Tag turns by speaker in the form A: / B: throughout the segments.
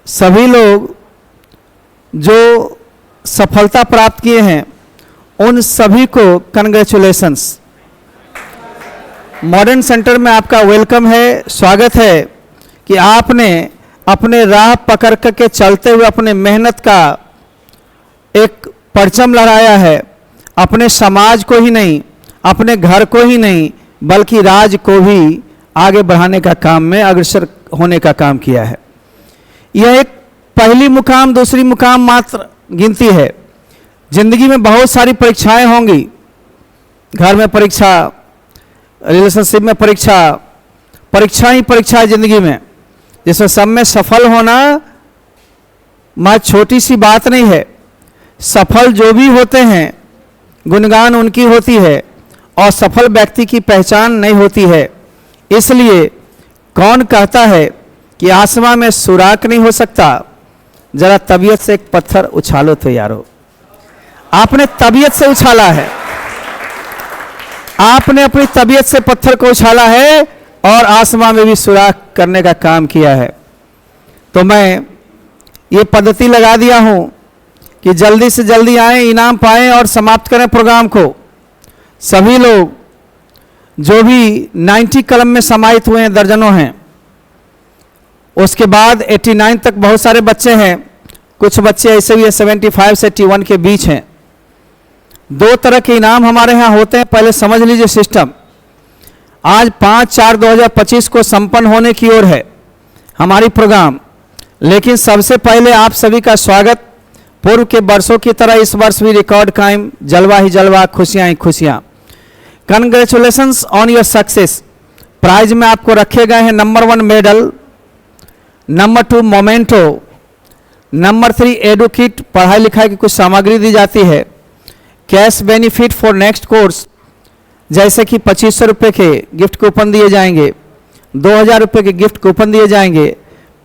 A: सभी लोग जो सफलता प्राप्त किए हैं उन सभी को कंग्रेचुलेशंस। मॉडर्न सेंटर में आपका वेलकम है, स्वागत है कि आपने अपने राह पकड़ के चलते हुए अपने मेहनत का एक परचम लहराया है। अपने समाज को ही नहीं, अपने घर को ही नहीं, बल्कि राज्य को भी आगे बढ़ाने का काम में अग्रसर होने का काम किया है। यह एक पहली मुकाम दूसरी मुकाम मात्र गिनती है। जिंदगी में बहुत सारी परीक्षाएं होंगी, घर में परीक्षा, रिलेशनशिप में परीक्षा, परीक्षा ही परीक्षा है जिंदगी में, जिसमें सब में सफल होना मां छोटी सी बात नहीं है। सफल जो भी होते हैं गुणगान उनकी होती है और सफल व्यक्ति की पहचान नहीं होती है। इसलिए कौन कहता है कि आसमां में सुराख नहीं हो सकता? जरा तबीयत से एक पत्थर उछालो तो यारो। आपने तबीयत से उछाला है, आपने अपनी तबीयत से पत्थर को उछाला है और आसमां में भी सुराख करने का काम किया है। तो मैं ये पद्धति लगा दिया हूं कि जल्दी से जल्दी आएं, इनाम पाएं और समाप्त करें प्रोग्राम को। सभी लोग जो भी 90 कलम में समाहित हुए हैं, दर्जनों हैं। उसके बाद 89 तक बहुत सारे बच्चे हैं, कुछ बच्चे ऐसे भी 75 से 81 के बीच हैं। 2 तरह के इनाम हमारे यहाँ होते हैं, पहले समझ लीजिए सिस्टम। आज 5/4/2025 को संपन्न होने की ओर है हमारी प्रोग्राम, लेकिन सबसे पहले आप सभी का स्वागत। पूर्व के वर्षों की तरह इस वर्ष भी रिकॉर्ड कायम, जलवा ही जलवा, खुशियां ही खुशियां। Congratulations on your success. Prize में आपको रखे गए हैं number 1 medal, number 2 memento, number 3 edu kit, पढ़ाई लिखाई की कुछ सामग्री दी जाती है। Cash benefit for next course, जैसे कि 2500 रुपये के गिफ्ट कूपन दिए जाएंगे, 2000 रुपये के गिफ्ट कूपन दिए जाएंगे,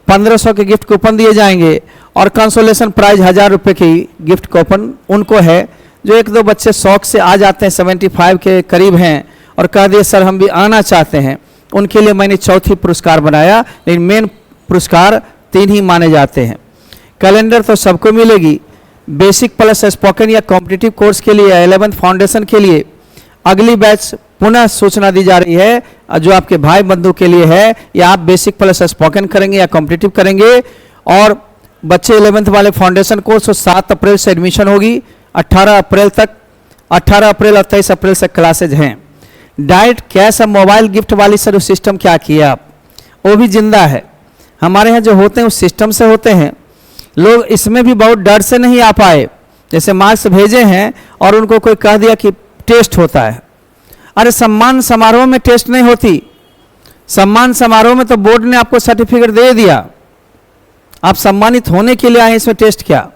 A: 1500 के गिफ्ट कूपन दिए जाएंगे और कंसोलेशन प्राइज 1000 रुपये की गिफ्ट कूपन उनको है जो 1-2 बच्चे शौक से आ जाते हैं, 75 के करीब हैं और कह दिए सर हम भी आना चाहते हैं। उनके लिए मैंने चौथी पुरस्कार बनाया, लेकिन मेन पुरस्कार 3 ही माने जाते हैं। कैलेंडर तो सबको मिलेगी। बेसिक प्लस स्पोकन या कॉम्पिटिटिव कोर्स के लिए 11th फाउंडेशन के लिए अगली बैच पुनः सूचना दी जा रही है, जो आपके भाई बंधु के लिए है। या आप बेसिक प्लस स्पोकन करेंगे या कॉम्पिटिटिव करेंगे। और बच्चे 11th वाले फाउंडेशन कोर्स 7 अप्रैल से एडमिशन होगी, 18 अप्रैल तक, 18 अप्रैल और 23 अप्रैल से क्लासेज हैं। डायरेक्ट कैश और मोबाइल गिफ्ट वाली सर सिस्टम क्या किया आप, वो भी जिंदा है। हमारे यहाँ जो होते हैं उस सिस्टम से होते हैं। लोग इसमें भी बहुत डर से नहीं आ पाए, जैसे मार्क्स भेजे हैं और उनको कोई कह दिया कि टेस्ट होता है। अरे सम्मान समारोह में टेस्ट नहीं होती। सम्मान समारोह में तो बोर्ड ने आपको सर्टिफिकेट दे दिया, आप सम्मानित होने के लिए आए, इसमें टेस्ट क्या?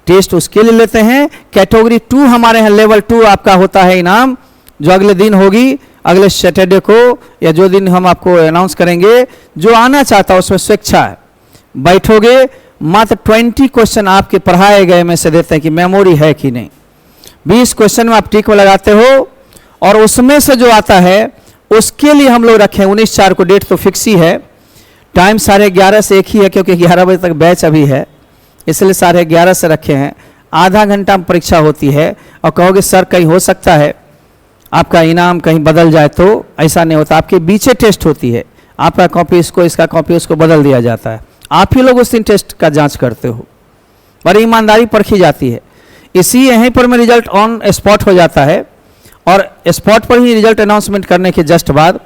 A: टेस्ट उसके लिए लेते हैं। कैटेगरी 2 हमारे यहाँ लेवल 2 आपका होता है इनाम, जो अगले दिन होगी, अगले सैटरडे को या जो दिन हम आपको अनाउंस करेंगे। जो आना चाहता है उसमें स्वेच्छा है, बैठोगे। मात्र 20 क्वेश्चन आपके पढ़ाए गए में से देते हैं कि मेमोरी है कि नहीं। 20 क्वेश्चन में आप टिक लगाते हो और उसमें से जो आता है उसके लिए हम लोग रखें 19/4 को, डेट तो फिक्स ही है। टाइम 11:30 से 1 ही है, क्योंकि 11 बजे तक बैच अभी है, इसलिए 11:30 से रखे हैं। आधा घंटा में परीक्षा होती है। और कहोगे सर कहीं हो सकता है आपका इनाम कहीं बदल जाए, तो ऐसा नहीं होता। आपके बीचे टेस्ट होती है, आपका कॉपी इसको, इसका कॉपी उसको बदल दिया जाता है। आप ही लोग उस दिन टेस्ट का जांच करते हो, बड़ी ईमानदारी परखी जाती है। इसी यहीं पर में रिजल्ट ऑन स्पॉट हो जाता है और स्पॉट पर ही रिजल्ट अनाउंसमेंट करने के जस्ट बाद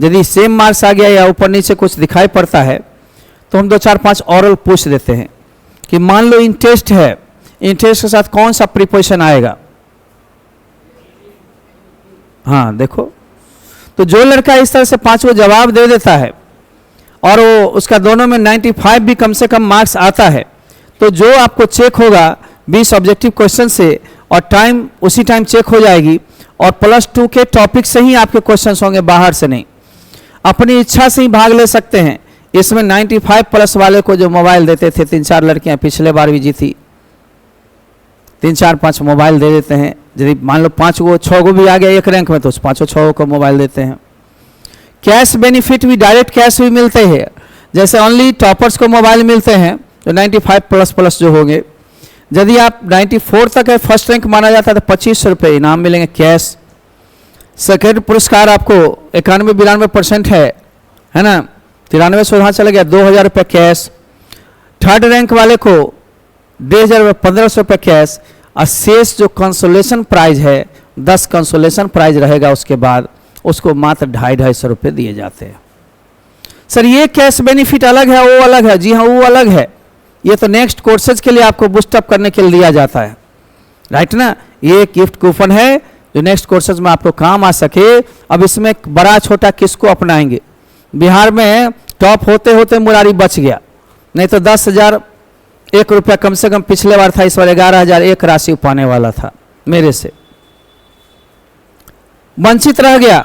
A: यदि सेम मार्क्स आ गया या ऊपर नीचे कुछ दिखाई पड़ता है तो हम 2-4-5 ऑरल पूछ देते हैं कि मान लो इन टेस्ट है, इन टेस्ट के साथ कौन सा प्रीपोजिशन आएगा। हाँ देखो, तो जो लड़का इस तरह से 5 जवाब दे देता है और वो उसका दोनों में 95 भी कम से कम मार्क्स आता है, तो जो आपको चेक होगा 20 ऑब्जेक्टिव क्वेश्चन से और टाइम उसी टाइम चेक हो जाएगी और +2 के टॉपिक से ही आपके क्वेश्चंस होंगे, बाहर से नहीं। अपनी इच्छा से ही भाग ले सकते हैं। इसमें 95+ वाले को जो मोबाइल देते थे, 3-4 लड़कियां पिछले बार भी जीती, 3-4-5 मोबाइल दे देते हैं। यदि मान लो 5-6 को भी आ गया एक रैंक में तो 5-6 को मोबाइल देते हैं। कैश बेनिफिट भी, डायरेक्ट कैश भी मिलते हैं। जैसे ओनली टॉपर्स को मोबाइल मिलते हैं, जो 95 प्लस प्लस जो होंगे। यदि आप 94 तक है, फर्स्ट रैंक माना जाता है, तो 2500 रुपये इनाम मिलेंगे कैश। सेकेंड पुरस्कार आपको 91-92% है ना, 93 से वहाँ चला गया, 2000 रुपये कैश। थर्ड रैंक वाले को 1500 रुपये 1500 रुपये कैश। और शेष जो कंसोलेशन प्राइज है, 10 कंसोलेशन प्राइज रहेगा, उसके बाद उसको मात्र 250-250 रुपये दिए जाते हैं। सर ये कैश बेनिफिट अलग है, वो अलग है? जी हाँ, वो अलग है। ये तो नेक्स्ट कोर्सेज के लिए आपको बूस्टअप करने के लिए दिया जाता है, राइट ना। ये एक गिफ्ट कूपन है जो नेक्स्ट कोर्सेज में आपको काम आ सके। अब इसमें बड़ा छोटा किसको अपनाएंगे? बिहार में टॉप होते होते मुरारी बच गया, नहीं तो 10,001 रुपया कम से कम पिछले बार था, इस बार 11,001 राशि पाने वाला था मेरे से, वंचित रह गया।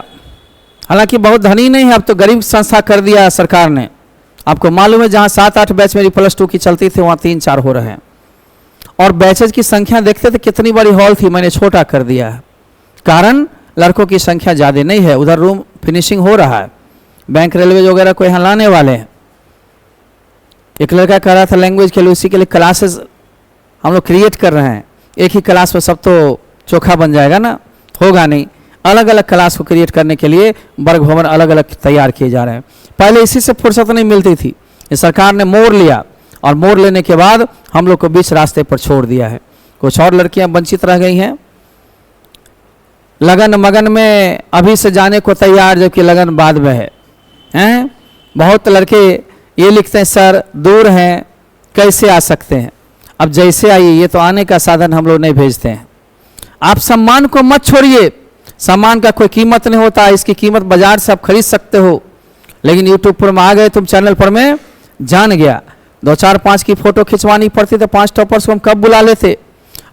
A: हालांकि बहुत धनी नहीं है, अब तो गरीब संस्था कर दिया सरकार ने। आपको मालूम है जहां 7-8 बैच मेरी +2 की चलती थी, वहां 3-4 हो रहे हैं। और बैचेज की संख्या देखते थे कितनी बड़ी हॉल थी, मैंने छोटा कर दिया है। कारण लड़कों की संख्या ज़्यादा नहीं है, उधर रूम फिनिशिंग हो रहा है, बैंक रेलवे वगैरह को यहाँ लाने वाले हैं। एक लड़का कह रहा था लैंग्वेज के लिए, उसी के लिए क्लासेस हम लोग क्रिएट कर रहे हैं। एक ही क्लास में सब तो चोखा बन जाएगा ना, होगा नहीं। अलग अलग क्लास को क्रिएट करने के लिए वर्ग भवन अलग अलग तैयार किए जा रहे हैं। पहले इसी से फुर्सत नहीं मिलती थी, ये सरकार ने मोड़ लिया, और मोड़ लेने के बाद हम लोग को बीच रास्ते पर छोड़ दिया है। कुछ और लड़कियां वंचित रह गई हैं, लगन मगन में अभी से जाने को तैयार, जबकि लगन बाद में है। बहुत लड़के ये लिखते हैं सर दूर हैं कैसे आ सकते हैं? अब जैसे आइए, ये तो आने का साधन हम लोग नहीं भेजते हैं। आप सम्मान को मत छोड़िए, सम्मान का कोई कीमत नहीं होता, इसकी कीमत बाजार से आप खरीद सकते हो। लेकिन यूट्यूब पर में आ गए तुम, चैनल पर में जान गया, 2-4-5 की फोटो खिंचवानी पड़ती तो 5 टॉपर्स को हम कब बुला लेते,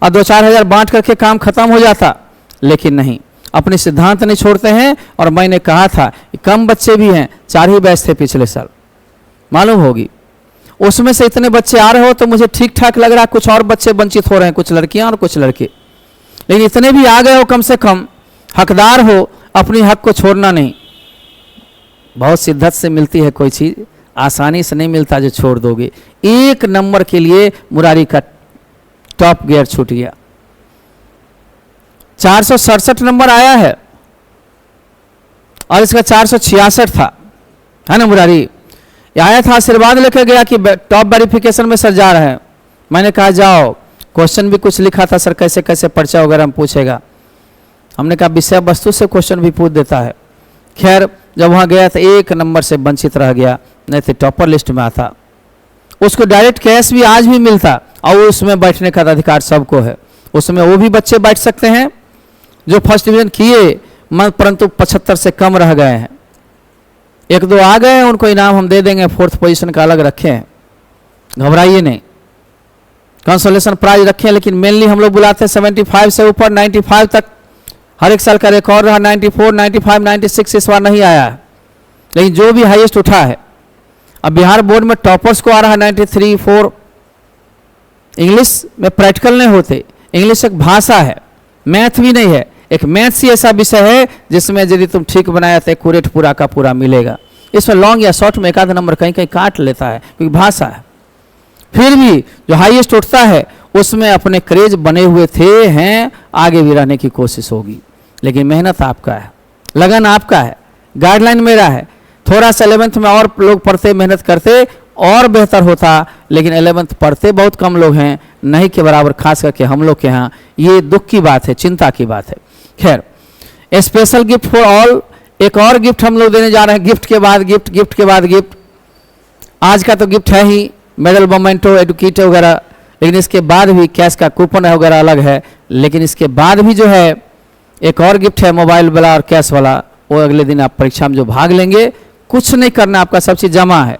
A: और 2-4 हज़ार बांट करके काम खत्म हो जाता। लेकिन नहीं, अपने सिद्धांत नहीं छोड़ते हैं। और मैंने कहा था कम बच्चे भी हैं, 4 ही बैच थे पिछले साल, मालूम होगी। उसमें से इतने बच्चे आ रहे हो तो मुझे ठीक ठाक लग रहा है, कुछ और बच्चे वंचित हो रहे हैं, कुछ लड़कियां और कुछ लड़के। लेकिन इतने भी आ गए हो, कम से कम हकदार हो, अपनी हक को छोड़ना नहीं। बहुत शिद्दत से मिलती है कोई चीज़, आसानी से नहीं मिलता जो छोड़ दोगे। 1 नंबर के लिए मुरारी का टॉप गियर छूट गया। 467 नंबर आया है और इसका 466 था, है ना मुरारी। ये आया था, आशीर्वाद लेकर गया कि टॉप वेरिफिकेशन में सर जा रहे हैं। मैंने कहा जाओ, क्वेश्चन भी कुछ लिखा था सर, कैसे कैसे पर्चा वगैरह हम पूछेगा। हमने कहा विषय वस्तु से क्वेश्चन भी पूछ देता है। खैर जब वहाँ गया तो 1 नंबर से वंचित रह गया, नहीं तो टॉपर लिस्ट में आता। उसको डायरेक्ट कैश भी आज भी मिलता, और उसमें बैठने का अधिकार सबको है। उसमें वो भी बच्चे बैठ सकते हैं जो फर्स्ट डिवीजन किए, परंतु 75 से कम रह गए हैं। 1-2 आ गए हैं, उनको इनाम हम दे देंगे, 4th पोजीशन का अलग रखे हैं, घबराइए नहीं। कंसोलेशन प्राइज रखे हैं, लेकिन मेनली हम लोग बुलाते हैं 75 से ऊपर, 95 तक। हर एक साल का रिकॉर्ड रहा 94, 95, 96, इस बार नहीं आया है, लेकिन जो भी हाईएस्ट उठा है। अब बिहार बोर्ड में टॉपर्स को आ रहा है 93, 4। इंग्लिश में प्रैक्टिकल नहीं होते, इंग्लिश एक भाषा है, मैथ भी नहीं है। एक मैथ्स ही ऐसा विषय है जिसमें यदि तुम ठीक बनाया तो एक्यूरेट पूरा का पूरा मिलेगा। इसमें लॉन्ग या शॉर्ट में 1-आध नंबर कहीं कहीं काट लेता है, क्योंकि भाषा है। फिर भी जो हाईएस्ट उठता है उसमें अपने क्रेज बने हुए थे, हैं, आगे भी रहने की कोशिश होगी। लेकिन मेहनत आपका है, लगन आपका है, गाइडलाइन मेरा है। थोड़ा सा 11th में और लोग पढ़ते, मेहनत करते और बेहतर होता, लेकिन 11th पढ़ते बहुत कम लोग हैं, नहीं के बराबर, खास करके हम लोग के यहाँ। ये दुख की बात है, चिंता की बात है। खैर, स्पेशल गिफ्ट फॉर ऑल, एक और गिफ्ट हम लोग देने जा रहे हैं। गिफ्ट के बाद गिफ्ट, गिफ्ट के बाद गिफ्ट। आज का तो गिफ्ट है ही, मेडल, मोमेंटो, एडुकेट वगैरह, लेकिन इसके बाद भी कैश का कूपन वगैरह अलग है। लेकिन इसके बाद भी जो है एक और गिफ्ट है, मोबाइल वाला और कैश वाला। वो अगले दिन आप परीक्षा में जो भाग लेंगे, कुछ नहीं करना, आपका सब चीज़ जमा है।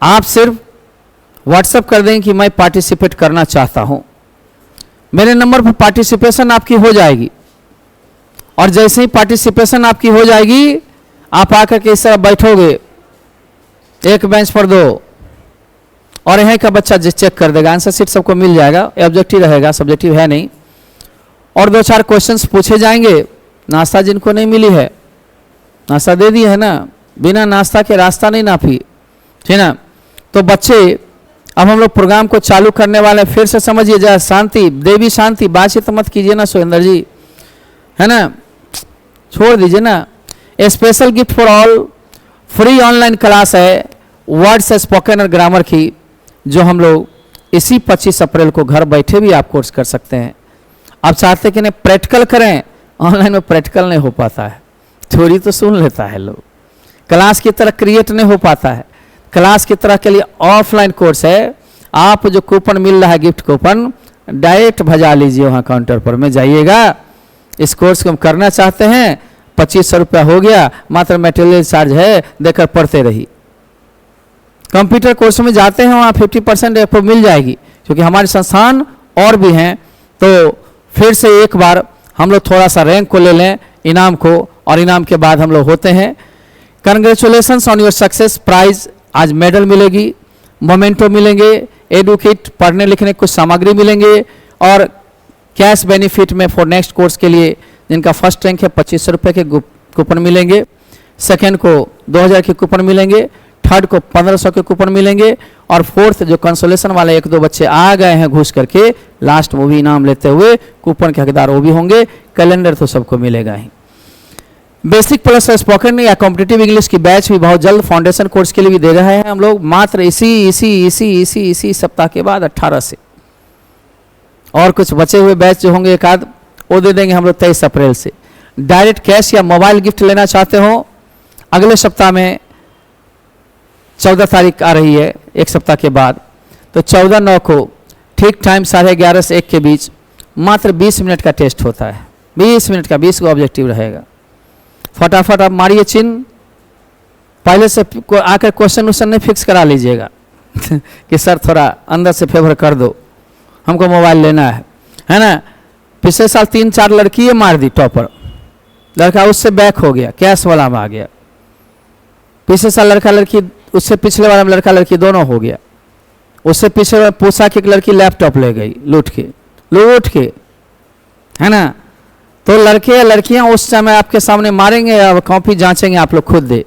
A: आप सिर्फ व्हाट्सएप कर देंगे कि मैं पार्टिसिपेट करना चाहता हूँ, मेरे नंबर पर पार्टिसिपेशन आपकी हो जाएगी। और जैसे ही पार्टिसिपेशन आपकी हो जाएगी, आप आकर के इस तरह बैठोगे, एक बेंच पर 2, और यहाँ का बच्चा चेक कर देगा। आंसर शीट सबको मिल जाएगा, ऑब्जेक्टिव रहेगा, सब्जेक्टिव है नहीं। और 2-4 क्वेश्चंस पूछे जाएंगे। नाश्ता जिनको नहीं मिली है, नाश्ता दे दिए है ना, बिना नाश्ता के रास्ता नहीं नापी, ठीक ना। तो बच्चे अब हम लोग प्रोग्राम को चालू करने वाले हैं। फिर से समझिए जरा, शांति, देवी शांति, बातचीत मत कीजिए ना सुरेंद्र जी, है ना, छोड़ दीजिए ना। A special gift for all, free online class है वर्ड्स स्पोकन और ग्रामर की, जो हम लोग इसी 25 अप्रैल को घर बैठे भी आप कोर्स कर सकते हैं। आप चाहते हैं कि नहीं प्रैक्टिकल करें, ऑनलाइन में प्रैक्टिकल नहीं हो पाता है, थ्योरी तो सुन लेता है लोग, क्लास की तरह क्रिएट नहीं हो पाता है। क्लास की तरह के लिए ऑफलाइन कोर्स है। आप जो कूपन मिल रहा है गिफ्ट कूपन, डायरेक्ट भजा लीजिए वहाँ काउंटर पर में जाइएगा। इस कोर्स को हम करना चाहते हैं, 2500 रुपया हो गया, मात्र मटेरियल चार्ज है, देकर पढ़ते रहिए। कंप्यूटर कोर्स में जाते हैं वहाँ 50% आपको मिल जाएगी, क्योंकि हमारे संस्थान और भी हैं। तो फिर से एक बार हम लोग थोड़ा सा रैंक को ले लें, इनाम को, और इनाम के बाद हम लोग होते हैं। Congratulations on your success. Prize आज मेडल मिलेगी, मोमेंटो मिलेंगे, एडुकेट पढ़ने लिखने कुछ सामग्री मिलेंगे, और कैश बेनिफिट में फॉर नेक्स्ट कोर्स के लिए जिनका फर्स्ट रैंक है 2500 रुपये के कूपन मिलेंगे, सेकेंड को 2000 के कूपन मिलेंगे, थर्ड को 1500 के कूपन मिलेंगे, और फोर्थ जो कंसोलेशन वाले 1-2 बच्चे आ गए हैं घुस करके लास्ट में भी इनाम लेते हुए कूपन के हकदार वो भी होंगे। कैलेंडर तो सबको मिलेगा ही। बेसिक प्लस स्पोकन या कॉम्पिटिटिव इंग्लिश की बैच भी बहुत जल्द फाउंडेशन कोर्स के लिए भी दे रहे हैं हम लोग, मात्र इसी सप्ताह के बाद 18 से। और कुछ बचे हुए बैच जो होंगे एक आध वो दे देंगे हम लोग 23 अप्रैल से। डायरेक्ट कैश या मोबाइल गिफ्ट लेना चाहते हो, अगले सप्ताह में 14 तारीख आ रही है, एक सप्ताह के बाद, तो 14/9 को ठीक टाइम 11:30 से 1 के बीच मात्र 20 मिनट का टेस्ट होता है। 20 मिनट का, 20 को ऑब्जेक्टिव रहेगा। फटाफट आप मारिए चिन्ह, पहले से आकर क्वेश्चन उश्चन नहीं फिक्स करा लीजिएगा कि सर थोड़ा अंदर से फेवर कर दो, हमको मोबाइल लेना है ना। पिछले साल 3-4 लड़की मार दी टॉपर, लड़का उससे बैक हो गया, कैश वाला में आ गया। पिछले साल लड़का लड़की, उससे पिछले वाला में लड़का लड़की दोनों हो गया। उससे पिछले पूछा कि एक लड़की लैपटॉप ले गई लूट के, है ना। तो लड़के या लड़कियां उस समय आपके सामने मारेंगे, अब कॉपी जांचेंगे आप लोग खुद दे,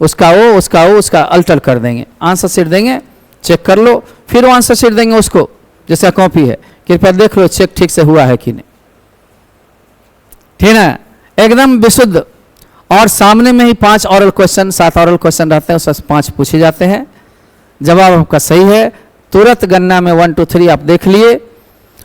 A: उसका अल्टर कर देंगे, आंसर शीट देंगे, चेक कर लो, फिर वो आंसर शीट देंगे उसको जैसा कॉपी है, कृपया देख लो चेक ठीक से हुआ है कि नहीं, ठीक है, एकदम विशुद्ध। और सामने में ही 5 ऑरल क्वेश्चन, 7 ऑरल क्वेश्चन रहते हैं, उससे 5 पूछे जाते हैं। जवाब आपका सही है, तुरंत गणना में 1 2 3 आप देख लिए,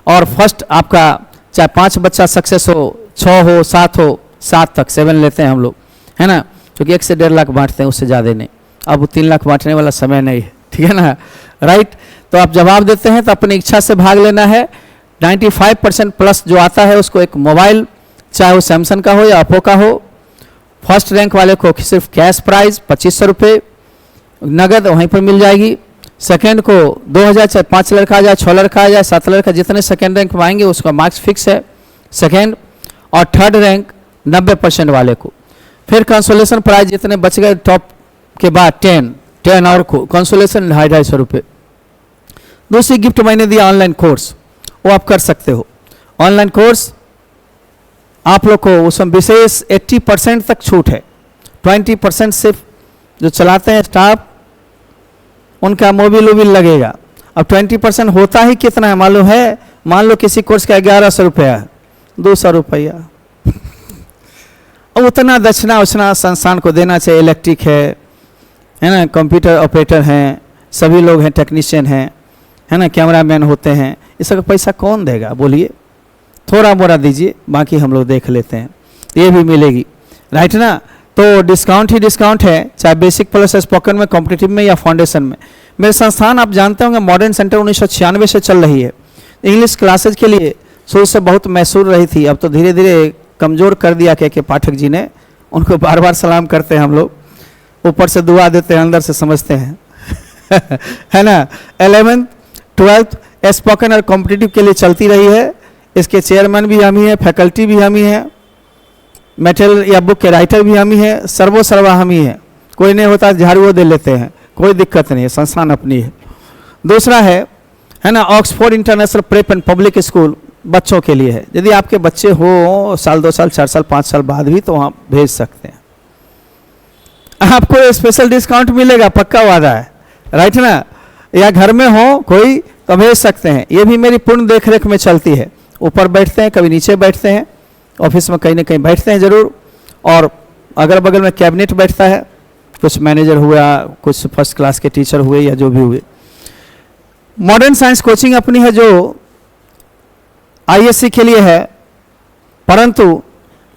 A: और फर्स्ट आपका चाहे 5 बच्चा सक्सेस हो, 6 हो, 7 हो, 7 तक 7 लेते हैं हम लोग, है ना, क्योंकि 1 से 1.5 लाख बांटते हैं, उससे ज़्यादा नहीं। अब 3 लाख बांटने वाला समय नहीं है, ठीक है ना, राइट। तो आप जवाब देते हैं तो अपनी इच्छा से भाग लेना है। 95% प्लस जो आता है उसको एक मोबाइल, चाहे वो सैमसंग का हो या ओप्पो का हो। फर्स्ट रैंक वाले को सिर्फ कैश प्राइज 2500 रुपये नगद वहीं पर मिल जाएगी। सेकेंड को 2000, चाहे 5 लड़का आ जाए, 6 लड़का आ जाए, 7 लड़का, जितने सेकेंड रैंक में आएंगे उसका मार्क्स फिक्स है सेकेंड। और थर्ड रैंक 90% वाले को फिर कंसोलेशन प्राइज जितने बच गए टॉप के बाद 10 और को कंसोलेशन 250 रुपये। दूसरी गिफ्ट मैंने दिया ऑनलाइन कोर्स, वो आप कर सकते हो। ऑनलाइन कोर्स आप लोग को उसमें विशेष 80% तक छूट है, 20% सिर्फ जो चलाते हैं स्टाफ उनका मोबिल वोबिल लगेगा। अब 20% होता ही कितना है मालूम है? मान लो किसी कोर्स का 1100 रुपया है, 200 रुपया अब उतना दक्षिणा उछना संस्थान को देना चाहिए। इलेक्ट्रिक है ना, कंप्यूटर ऑपरेटर हैं, सभी लोग हैं, टेक्नीशियन हैं, है ना, कैमरामैन होते हैं, इस सब का पैसा कौन देगा बोलिए? थोड़ा मोड़ा दीजिए, बाकी हम लोग देख लेते हैं। ये भी मिलेगी, राइट ना। तो डिस्काउंट ही डिस्काउंट है, चाहे बेसिक प्लस स्पोकन में, कॉम्पिटिटिव में या फाउंडेशन में। मेरे संस्थान आप जानते होंगे मॉडर्न सेंटर 1996 से चल रही है। इंग्लिश क्लासेज के लिए शुरू से बहुत मैसूर रही थी, अब तो धीरे धीरे कमज़ोर कर दिया के पाठक जी ने, उनको बार बार सलाम करते हैं हम लोग, ऊपर से दुआ देते हैं, अंदर से समझते हैं है ना। 11th 12th स्पोकन और कॉम्पिटिटिव के लिए चलती रही है। इसके चेयरमैन भी हम ही हैं, फैकल्टी भी हम ही हैं, मेटेरियल या बुक के राइटर भी हम ही हैं, सर्वा हम ही हैं। कोई नहीं होता झाड़ू दे लेते हैं, कोई दिक्कत नहीं है, संस्थान अपनी है। दूसरा है ना, Oxford international prep and public school बच्चों के लिए है। यदि आपके बच्चे हो साल 2 साल 4 साल 5 साल बाद भी, तो वहाँ भेज सकते हैं, आपको स्पेशल डिस्काउंट मिलेगा, पक्का वादा है, राइट ना। या घर में हो कोई तो भेज सकते हैं। ये भी मेरी पूर्ण देखरेख में चलती है। ऊपर बैठते हैं, कभी नीचे बैठते हैं, ऑफिस में कहीं ना कहीं बैठते हैं ज़रूर, और अगल बगल में कैबिनेट बैठता है, कुछ मैनेजर हुआ, कुछ फर्स्ट क्लास के टीचर हुए या जो भी हुए। मॉडर्न साइंस कोचिंग अपनी है जो ISC के लिए है, परंतु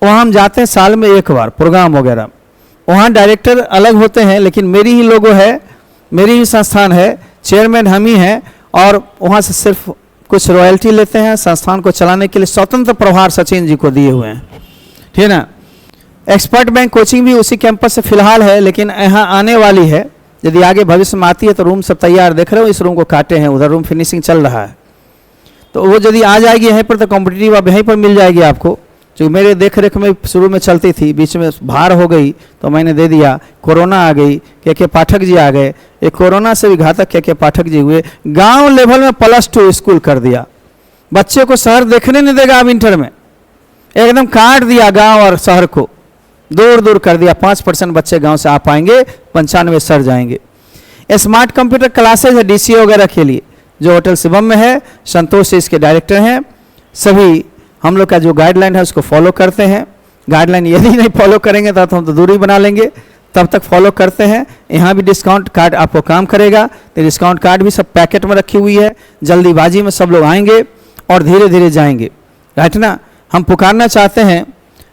A: वहाँ हम जाते हैं साल में एक बार प्रोग्राम वगैरह। वहाँ डायरेक्टर अलग होते हैं, लेकिन मेरी ही लोगो है, मेरी ही संस्थान है, चेयरमैन हम ही हैं, और वहाँ से सिर्फ कुछ रॉयल्टी लेते हैं। संस्थान को चलाने के लिए स्वतंत्र प्रभार सचिन जी को दिए हुए हैं, ठीक है ना। एक्सपर्ट बैंक कोचिंग भी उसी कैंपस से फिलहाल है, लेकिन यहाँ आने वाली है। यदि आगे भविष्य में आती है तो रूम सब तैयार देख रहे हो, इस रूम को काटे हैं, उधर रूम फिनिशिंग चल रहा है, तो वो यदि आ जाएगी यहीं पर तो कॉम्पिटिटिव अब यहीं पर मिल जाएगी आपको। जो मेरे देख रेख में शुरू में चलती थी, बीच में भार हो गई तो मैंने दे दिया। कोरोना आ गई, के पाठक जी आ गए, एक कोरोना से भी घातक के पाठक जी हुए। गांव लेवल में +2 स्कूल कर दिया, बच्चे को शहर देखने नहीं देगा। अब इंटर में एकदम काट दिया गांव और शहर को, दूर दूर कर दिया। 5% बच्चे गांव से आ पाएंगे, 95 सर जाएंगे। स्मार्ट कंप्यूटर क्लासेज है DCA वगैरह के लिए, जो होटल शिवम में है। संतोष से इसके डायरेक्टर हैं। सभी हम लोग का जो गाइडलाइन है उसको फॉलो करते हैं। गाइडलाइन यदि नहीं फॉलो करेंगे तो हम तो दूरी बना लेंगे, तब तक फॉलो करते हैं। यहाँ भी डिस्काउंट कार्ड आपको काम करेगा, तो डिस्काउंट कार्ड भी सब पैकेट में रखी हुई है। जल्दीबाजी में सब लोग आएंगे और धीरे धीरे जाएंगे, राइट ना। हम पुकारना चाहते हैं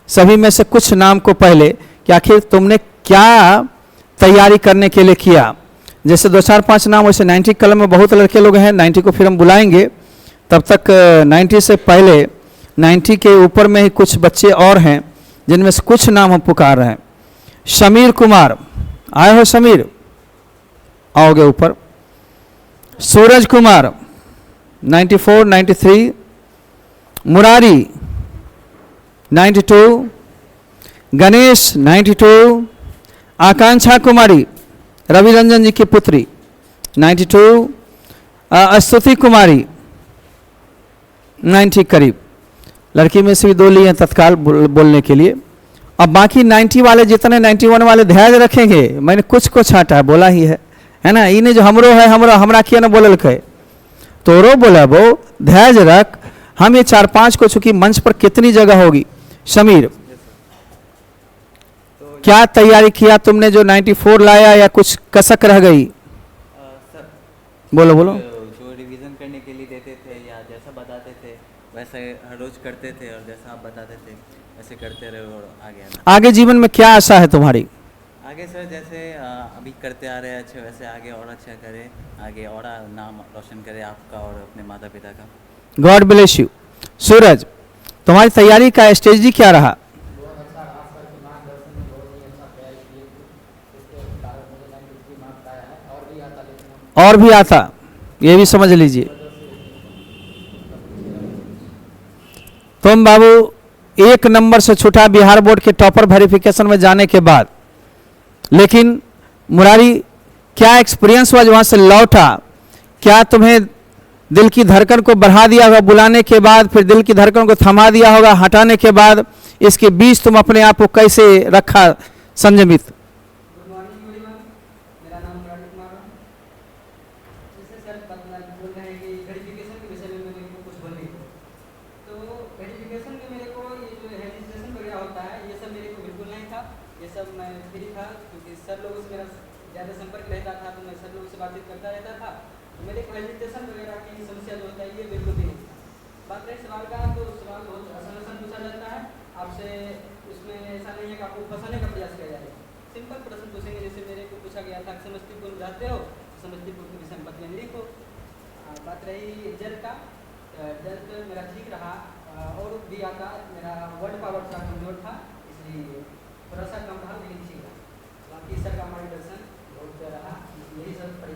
A: सभी में से कुछ नाम को पहले कि आखिर तुमने क्या तैयारी करने के लिए किया। जैसे 2 4 5 नाम, वैसे 90 कलम में बहुत लड़के लोग हैं, 90 को फिर हम बुलाएंगे। तब तक 90 से पहले 90 के ऊपर में ही कुछ बच्चे और हैं, जिनमें से कुछ नाम हम पुकार रहे हैं। समीर कुमार, आए हो समीर, आओगे ऊपर। सूरज कुमार 94 93, मुरारी 92, गणेश 92, आकांक्षा कुमारी रवि रंजन जी की पुत्री 92, स्तुति कुमारी 90 करीब। लड़की में से भी 2 लिए हैं तत्काल बोलने के लिए। अब बाकी 90 वाले जितने 91 वाले धैर्य रखेंगे। मैंने कुछ को छाटा है, बोला ही है ना। इन्हें जो हमरो है, हमरा किया ना बोलल के तोरो बोला वो धैर्य रख। हम ये 4 5 को, चूंकि मंच पर कितनी जगह होगी। समीर, क्या तैयारी किया तुमने जो 94 लाया, या कुछ कसक रह गई?
B: सर,
A: बोलो बोलो।
B: जो रिवीजन करने के लिए देते थे या जैसा बताते थे वैसे हर रोज करते थे, और जैसा आप बताते थे वैसे करते रहे और आगे आना।
A: आगे जीवन में क्या आशा है तुम्हारी?
B: आगे सर जैसे अभी करते आ रहे हैं अच्छे, वैसे आगे और अच्छा करे, आगे और नाम रोशन करे आपका और अपने माता पिता का।
A: God bless you. सूरज, तुम्हारी तैयारी का स्ट्रेटजी क्या रहा? और भी आता, ये भी समझ लीजिए। तुम बाबू 1 नंबर से छूटा बिहार बोर्ड के टॉपर वेरिफिकेशन में जाने के बाद, लेकिन मुरारी क्या एक्सपीरियंस हुआ जो वहाँ से लौटा? क्या तुम्हें दिल की धड़कन को बढ़ा दिया होगा बुलाने के बाद, फिर दिल की धड़कन को थमा दिया होगा हटाने के बाद? इसके बीच तुम अपने आप को कैसे रखा संयमित?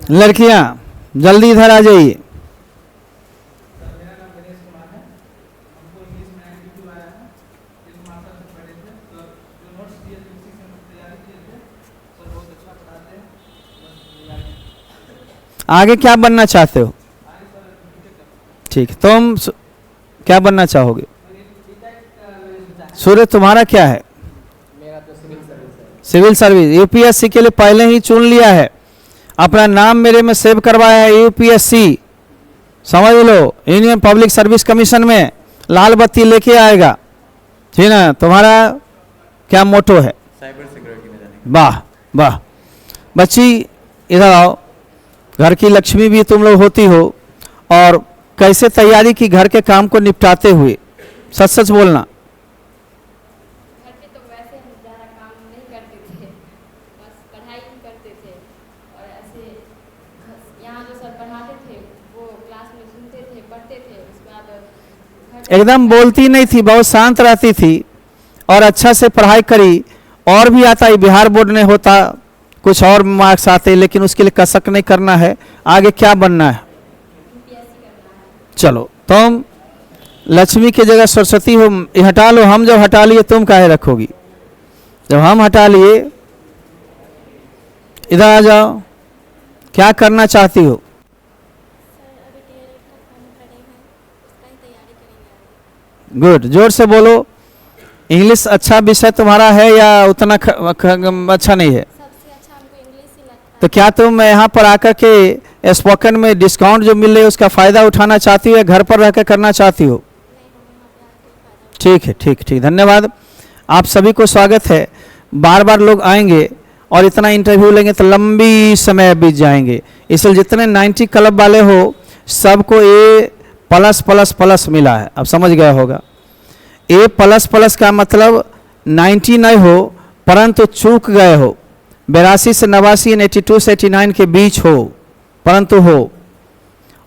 A: लड़कियां जल्दी इधर आ जाइए। आगे क्या बनना चाहते हो? ठीक, तुम क्या बनना चाहोगे? सूरज, तुम्हारा क्या है?
C: मेरा तो सिविल सर्विस है।
A: Civil service. UPSC के लिए पहले ही चुन लिया है। अपना नाम मेरे में सेव करवाया है यूपीएससी, समझ लो, यूनियन पब्लिक सर्विस कमीशन में लाल बत्ती लेके आएगा, ठीक ना। तुम्हारा क्या मोटो है?
B: साइबर सिक्योरिटी में जाने
A: वाह वाह। बच्ची इधर आओ, घर की लक्ष्मी भी तुम लोग होती हो, और कैसे तैयारी की घर के काम को निपटाते हुए? सच सच बोलना।
C: घर पे तो वैसे हम ज़्यादा काम नहीं करते थे, बस पढ़ाई ही करते थे। और ऐसे यहाँ जो सर पढ़ाते थे वो क्लास में सुनते थे, पढ़ते थे, उसके बाद घर
A: एकदम बोलती नहीं थी, बहुत शांत रहती थी और अच्छा से पढ़ाई करी। और भी आता है, बिहार बोर्ड ने होता कुछ और मार्क्स आते, लेकिन उसके लिए कसक नहीं करना है। आगे क्या बनना है?
C: यूपीएससी करना है।
A: चलो, तुम लक्ष्मी की जगह सरस्वती हो, ये हटा लो। हम जब हटा लिए तुम काहे रखोगी? जब हम हटा लिए, इधर आ जाओ। क्या करना चाहती हो?
C: सर अभी डीएलएड का फॉर्म पड़ेगा, उसका ही तैयारी करेंगे।
A: गुड, जोर से बोलो। इंग्लिश अच्छा विषय तुम्हारा है या उतना अच्छा नहीं है?
C: सबसे अच्छा हमको इंग्लिश ही लगता
A: तो क्या तुम यहाँ पर आकर के स्पोकन में डिस्काउंट जो मिल रही है उसका फ़ायदा उठाना चाहती हो या घर पर रहकर करना चाहती हो? ठीक है, ठीक ठीक, धन्यवाद। आप सभी को स्वागत है। बार बार लोग आएंगे और इतना इंटरव्यू लेंगे तो लंबी समय बीत जाएंगे, इसलिए जितने 90 क्लब वाले हो सबको ए प्लस प्लस प्लस मिला है। अब समझ गया होगा। ए प्लस प्लस का मतलब 90 नहीं हो, परंतु चूक गए हो, 82 से 89 या 82 से 89 के बीच हो, परंतु हो।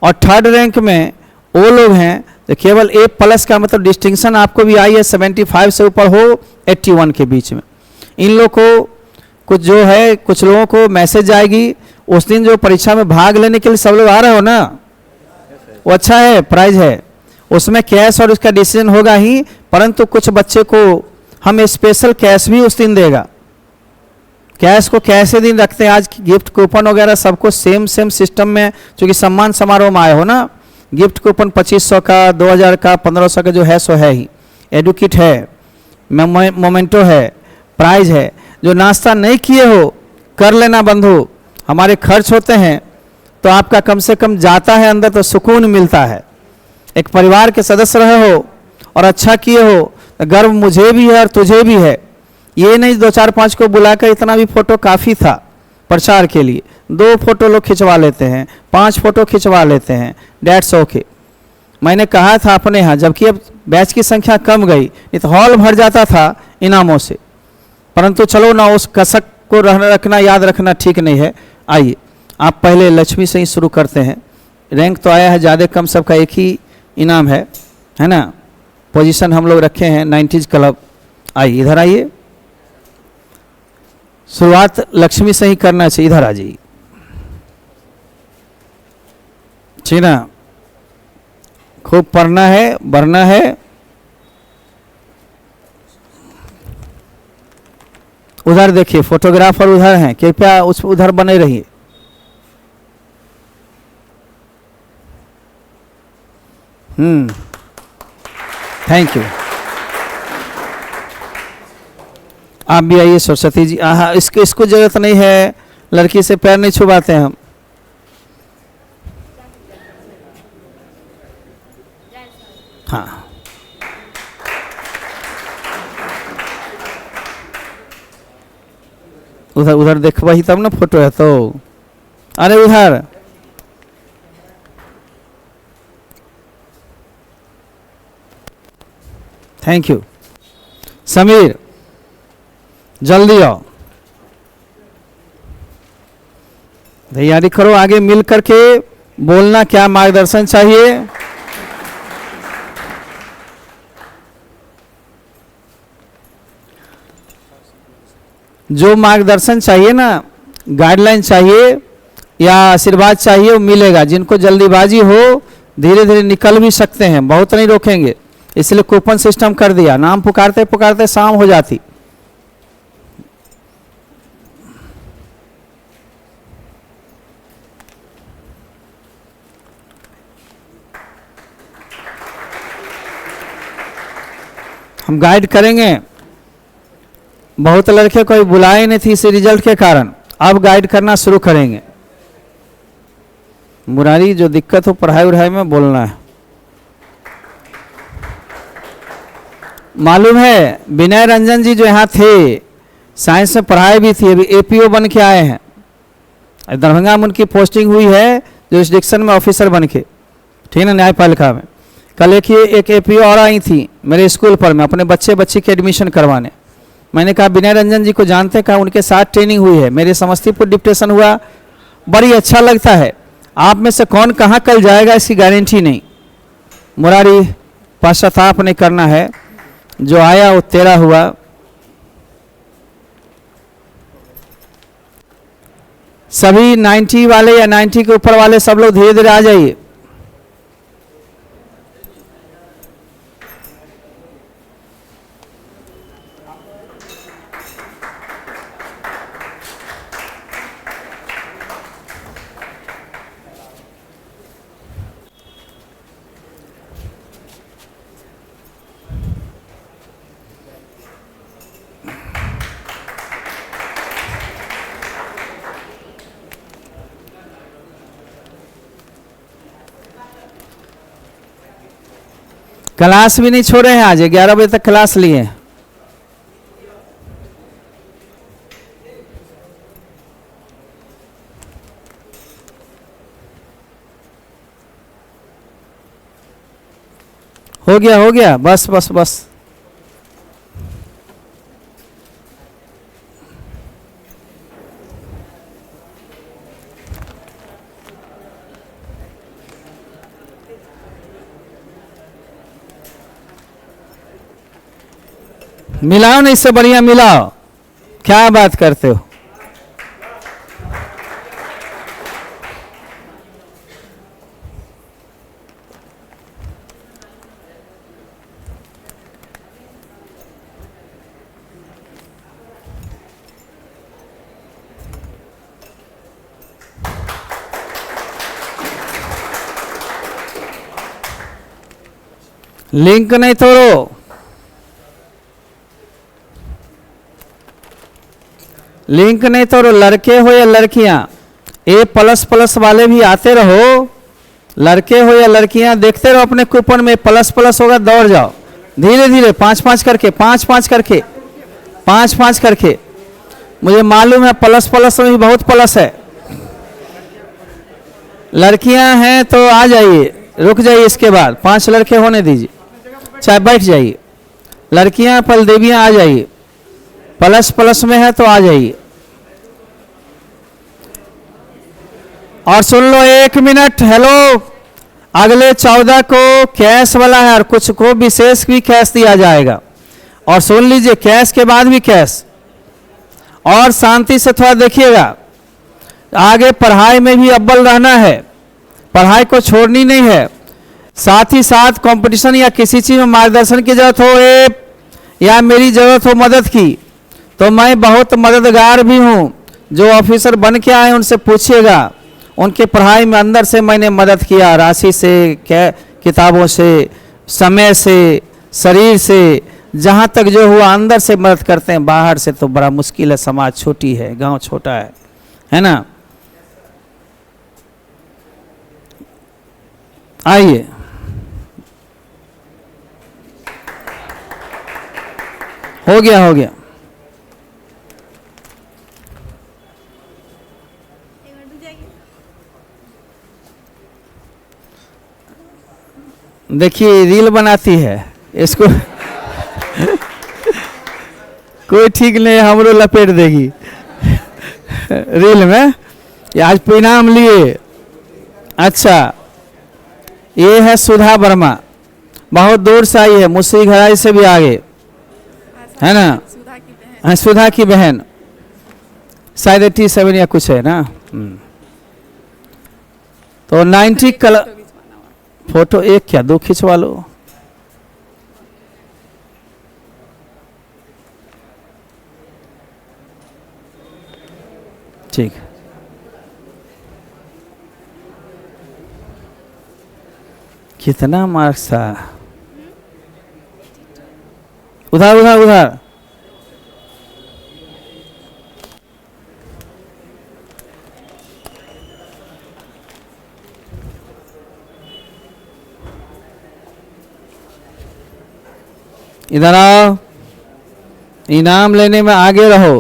A: और थर्ड रैंक में वो लोग हैं तो केवल ए प्लस का मतलब डिस्टिंक्शन आपको भी आई है, 75 से ऊपर हो, 81 के बीच में। इन लोग को कुछ जो है, कुछ लोगों को मैसेज आएगी उस दिन जो परीक्षा में भाग लेने के लिए सब लोग आ रहे हो ना, वो अच्छा है, प्राइज है, उसमें कैश और उसका डिसीजन होगा ही, परंतु कुछ बच्चे को हम स्पेशल कैश भी उस दिन देगा। कैश को कैसे दिन रखते हैं, आज गिफ्ट कूपन वगैरह सबको सेम सिस्टम में, चूँकि सम्मान समारोह में आए हो ना, गिफ्ट कूपन 2500 का, 2000 का, 1500 का जो है सो है ही। एडुकेट है, मोमेंटो है, प्राइज है। जो नाश्ता नहीं किए हो कर लेना बंधु, हमारे खर्च होते हैं तो आपका कम से कम जाता है अंदर तो सुकून मिलता है। एक परिवार के सदस्य रहे हो और अच्छा किए हो तो गर्व मुझे भी है और तुझे भी है। ये नहीं 2-4-5 को बुलाकर, इतना भी फोटो काफ़ी था प्रचार के लिए। 2 फोटो लोग खिंचवा लेते हैं, 5 फोटो खिंचवा लेते हैं, डेट्स ओके। मैंने कहा था अपने यहाँ, जबकि अब बैच की संख्या कम गई, नहीं तो हॉल भर जाता था इनामों से, परंतु चलो ना, उस कसक को रखना, याद रखना ठीक नहीं है। आइए आप पहले लक्ष्मी से ही शुरू करते हैं। रैंक तो आया है, ज़्यादा कम सबका एक ही इनाम है ना। पोजीशन हम लोग रखे हैं 90s क्लब। आइए इधर आइए, शुरुआत लक्ष्मी से ही करना चाहिए। इधर आ जाइए, ठीक ना। खूब पढ़ना है, बढ़ना है। उधर देखिए, फोटोग्राफर उधर हैं, कृपया उस उधर बने रहिए। Thank you. आप भी आइए सरस्वती जी। हाँ, इसको जरूरत नहीं है, लड़की से पैर नहीं छुपाते हम। हाँ, उधर उधर देखबा ही तब ना फोटो है तो। अरे उधर, थैंक यू। समीर जल्दी आओ, तैयारी करो, आगे मिल करके बोलना। क्या मार्गदर्शन चाहिए? जो मार्गदर्शन चाहिए ना, गाइडलाइन चाहिए या आशीर्वाद चाहिए, वो मिलेगा। जिनको जल्दीबाजी हो धीरे धीरे निकल भी सकते हैं, बहुत नहीं रोकेंगे, इसलिए कूपन सिस्टम कर दिया। नाम पुकारते पुकारते शाम हो जाती। हम गाइड करेंगे। बहुत लड़के कोई बुलाए नहीं थी इस रिजल्ट के कारण, अब गाइड करना शुरू करेंगे। मुरारी जो दिक्कत हो पढ़ाई उढ़ाई में बोलना है। मालूम है विनय रंजन जी जो यहाँ थे, साइंस में पढ़ाई भी थी, अभी एपीओ बन के आए हैं। दरभंगा में उनकी पोस्टिंग हुई है जुरिस्डिक्शन में ऑफिसर बन के, ठीक है ना, न्यायपालिका में। कल एक एपीओ और आई थी मेरे स्कूल पर, मैं अपने बच्चे के एडमिशन करवाने। मैंने कहा विनय रंजन जी को जानते हैं? कहा उनके साथ ट्रेनिंग हुई है, मेरे समस्तीपुर डिप्टेशन हुआ, बड़ी अच्छा लगता है। आप में से कौन कहाँ कल जाएगा इसकी गारंटी नहीं। मुरारी पश्चाताप नहीं करना है, जो आया वो तेरा हुआ। सभी 90 वाले या 90 के ऊपर वाले सब लोग धीरे धीरे आ जाइए। क्लास भी नहीं छोड़े हैं, आज 11 बजे तक क्लास लिए। हो गया बस बस बस। मिलाओ नहीं, इससे बढ़िया मिलाओ। क्या बात करते हो? लिंक नहीं तोड़ो। लिंक नहीं तोड़ो, लड़के हो या लड़कियां, A++ वाले भी आते रहो। लड़के हो या लड़कियां, देखते रहो अपने कूपन में प्लस होगा, दौड़ जाओ धीरे धीरे, 5-5 करके, 5-5 करके, 5-5 करके। मुझे मालूम है प्लस में भी बहुत प्लस है। लड़कियां हैं तो आ जाइए, रुक जाइए, इसके बाद 5 लड़के होने दीजिए, चाहे बैठ जाइए। लड़कियां पलदेवियां आ जाइए, प्लस में है तो आ जाइए। और सुन लो 1 मिनट, हेलो, अगले 14 को कैश वाला है और कुछ को विशेष भी कैश दिया जाएगा। और सुन लीजिए, कैश के बाद भी कैश। और शांति से थोड़ा देखिएगा, आगे पढ़ाई में भी अव्वल रहना है, पढ़ाई को छोड़नी नहीं है। साथ ही साथ कंपटीशन या किसी चीज में मार्गदर्शन की जरूरत हो या मेरी जरूरत हो मदद की, तो मैं बहुत मददगार भी हूँ। जो ऑफिसर बन के आए उनसे पूछिएगा, उनके पढ़ाई में अंदर से मैंने मदद किया, राशि से, किताबों से, समय से, शरीर से, जहाँ तक जो हुआ अंदर से मदद करते हैं। बाहर से तो बड़ा मुश्किल है, समाज छोटी है, गांव छोटा है ना। आइए, हो गया। देखिए रील बनाती है इसको कोई ठीक नहीं, हमरो लपेट देगी रील में। ये आज परिणाम लिए। अच्छा, ये है सुधा वर्मा, बहुत दूर से आई है, मुस्सी घराई से भी आगे, है ना। सुधा की बहन, शायद 87 या कुछ है ना। तो 90 कलर फोटो, एक क्या 2 खिंचवा लो। ठीक, कितना मार्क्स था? उधर इधर आओ, इनाम लेने में आगे रहो।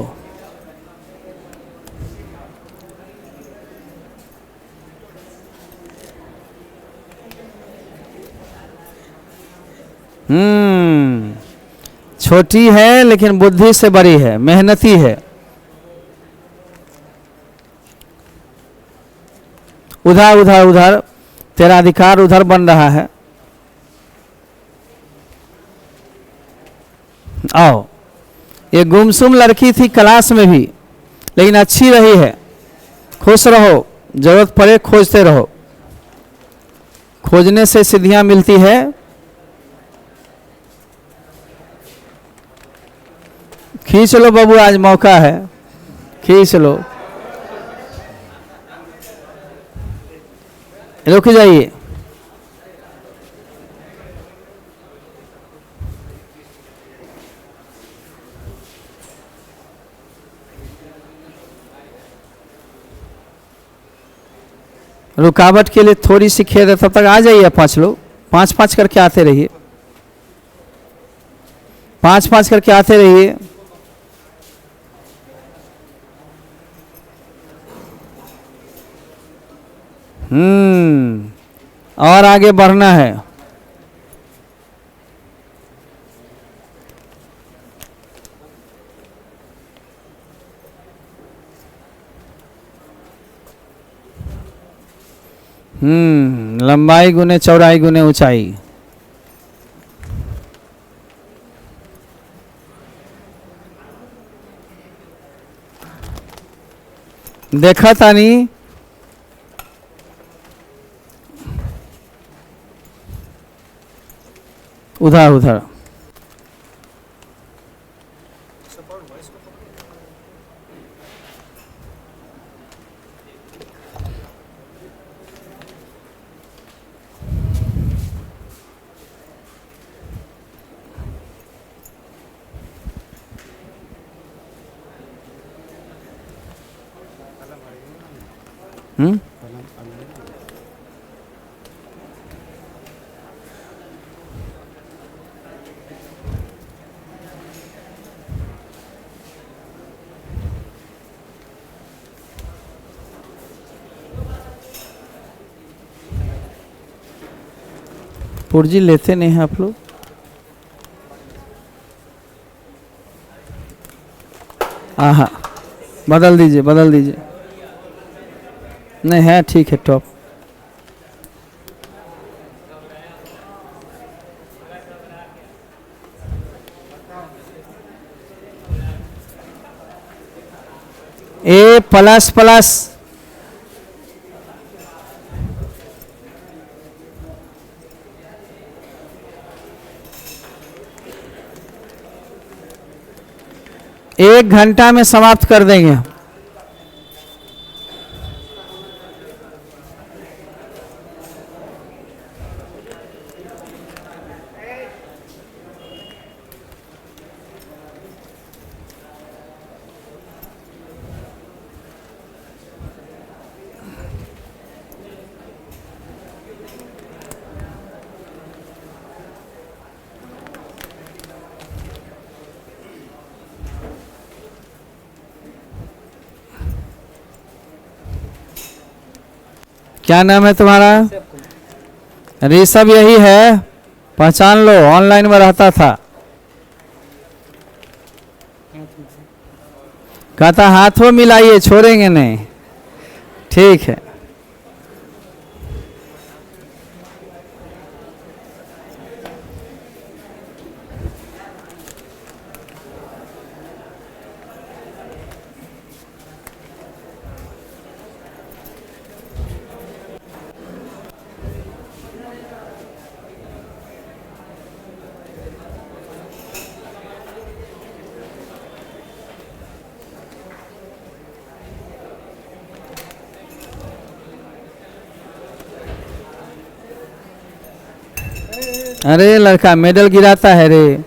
A: छोटी है लेकिन बुद्धि से बड़ी है, मेहनती है। उधर उधर उधर तेरा अधिकार उधर बन रहा है। आओ, ये गुमसुम लड़की थी क्लास में भी, लेकिन अच्छी रही है। खुश रहो, जरूरत पड़े खोजते रहो, खोजने से सिद्धियां मिलती है। खींच लो बाबू, आज मौका है, खींच लो। रुक जाइए। रुकावट के लिए थोड़ी सी खेद है, तब तक आ जाइए। 5 लोग 5-5 करके आते रहिए, 5-5 करके आते रहिए। और आगे बढ़ना है। लंबाई गुने चौड़ाई गुने ऊंचाई। देखा तानी, उधर उधर। पुर्जी लेते नहीं हैं आप लोग? आहा, बदल दीजिए, बदल दीजिए। नहीं है, ठीक है, टॉप। ए प्लस प्लस। एक घंटा में समाप्त कर देंगे। क्या नाम है तुम्हारा? ऋषभ यही है, पहचान लो, ऑनलाइन में रहता था। कहता हाथों मिलाइए, छोड़ेंगे नहीं। ठीक है। अरे लड़का मेडल गिराता है रे।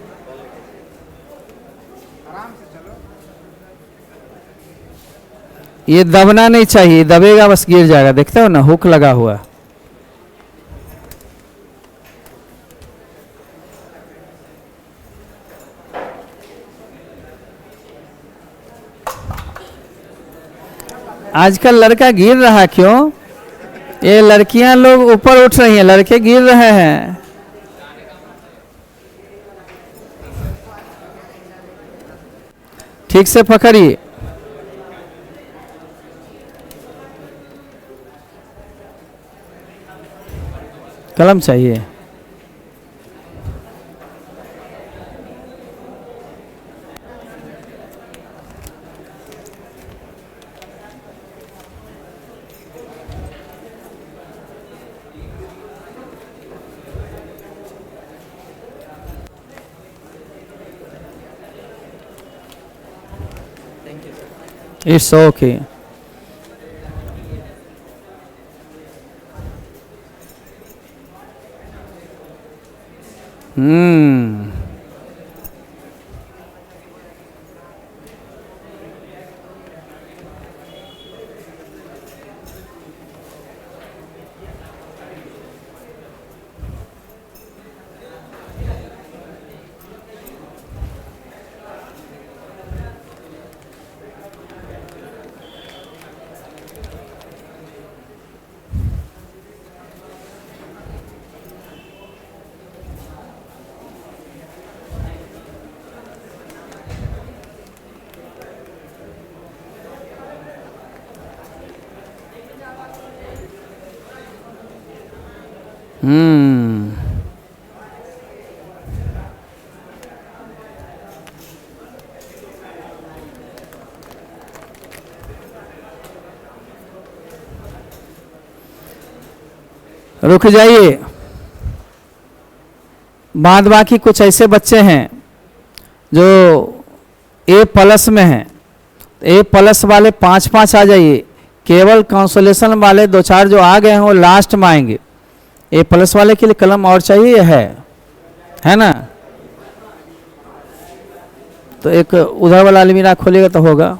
A: ये दबना नहीं चाहिए, दबेगा बस गिर जाएगा। देखते हो ना, हुक लगा हुआ। आजकल लड़का गिर रहा क्यों? ये लड़कियां लोग ऊपर उठ रही हैं, लड़के गिर रहे हैं। ठीक से पकड़िए। कलम चाहिए। It's okay. रुक जाइए। बाद बाकी कुछ ऐसे बच्चे हैं जो A+ में हैं। A+ वाले 5-5 आ जाइए। केवल कांसोलेशन वाले 2-4 जो आ गए हैं वो लास्ट में आएंगे। A+ वाले के लिए कलम और चाहिए है ना? तो एक उधर वाला अलमीरा खोलेगा तो होगा।